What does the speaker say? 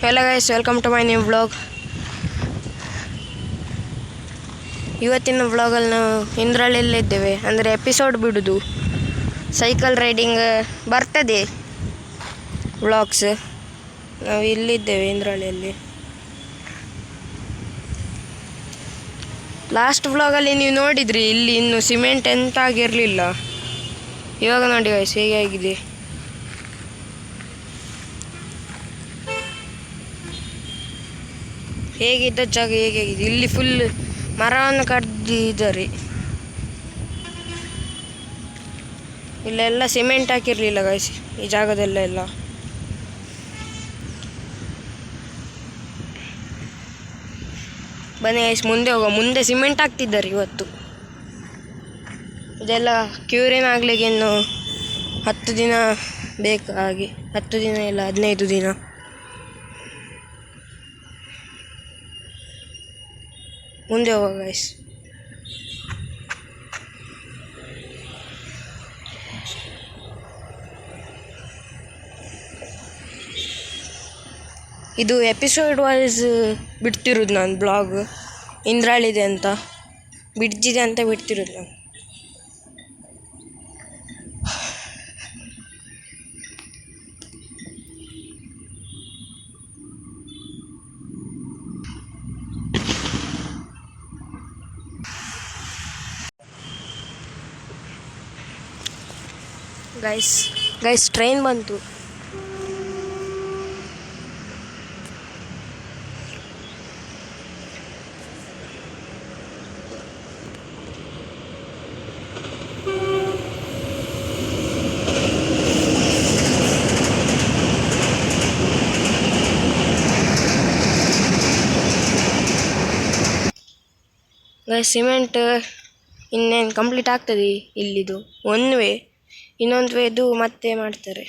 Hello guys, welcome to my new vlog. ಇವತ್ತಿನ ವ್ಲಾಗಲ್ಲಿ ನಾವು ಇಂದ್ರಳ್ಳಿಯಲ್ಲಿದ್ದೇವೆ, ಅಂದರೆ ಎಪಿಸೋಡ್ ಬಿಡೋದು. ಸೈಕಲ್ ರೈಡಿಂಗ್ ಬರ್ತದೆ ವ್ಲಾಗ್ಸ್. ನಾವು ಇಲ್ಲಿದ್ದೇವೆ ಇಂದ್ರಳ್ಳಿಯಲ್ಲಿ. ಲಾಸ್ಟ್ ವ್ಲಾಗಲ್ಲಿ ನೀವು ನೋಡಿದ್ರಿ, ಇಲ್ಲಿ ಇನ್ನು ಸಿಮೆಂಟ್ ಎಂತ ಆಗಿರಲಿಲ್ಲ. ಇವಾಗ ನೋಡಿ ಗೈಸ್ ಹೇಗೆ ಆಗಿದೆ. ಹೇಗಿದ್ದ ಜಾಗ ಹೇಗಾಗಿದೆ, ಇಲ್ಲಿ ಫುಲ್ ಮರವನ್ನು ಕಡ್ದಿದ್ದಾರೆ. ಇಲ್ಲೆಲ್ಲ ಸಿಮೆಂಟ್ ಹಾಕಿರಲಿಲ್ಲ ಗೈಸ್, ಈ ಜಾಗದಲ್ಲೆಲ್ಲ. ಬನ್ನಿ ಗೈಸ್ ಮುಂದೆ ಹೋಗೋ. ಮುಂದೆ ಸಿಮೆಂಟ್ ಹಾಕ್ತಿದ್ದಾರೆ ಇವತ್ತು. ಇದೆಲ್ಲ ಕ್ಯೂರಿನ್ ಆಗ್ಲಿಕ್ಕೆ ಇನ್ನು 10 ದಿನ ಬೇಕು. ಹಾಗೆ 10 ದಿನ ಇಲ್ಲ 15 ದಿನ. ಮುಂದೆ ಹೋಗುವ ಗೈಸ್. ಇದು ಎಪಿಸೋಡ್ ವೈಸ್ ಬಿಡ್ತಿರೋದು ನಾನು ಬ್ಲಾಗ್. ಇಂದ್ರಳ್ಳಿದೆ ಅಂತ, ಬಿಡ್ಜಿದೆ ಅಂತ ಬಿಡ್ತಿರೋದು ನಾನು. ಗೈಸ್ ಟ್ರೈನ್ ಬಂತು. ಸಿಮೆಂಟ್ ಇನ್ನೇನು ಕಂಪ್ಲೀಟ್ ಆಗ್ತದೆ ಇಲ್ಲಿದು. ಒನ್ ವೇ, ಇನ್ನೊಂದು ವೇದು ಮತ್ತೆ ಮಾಡ್ತಾರೆ.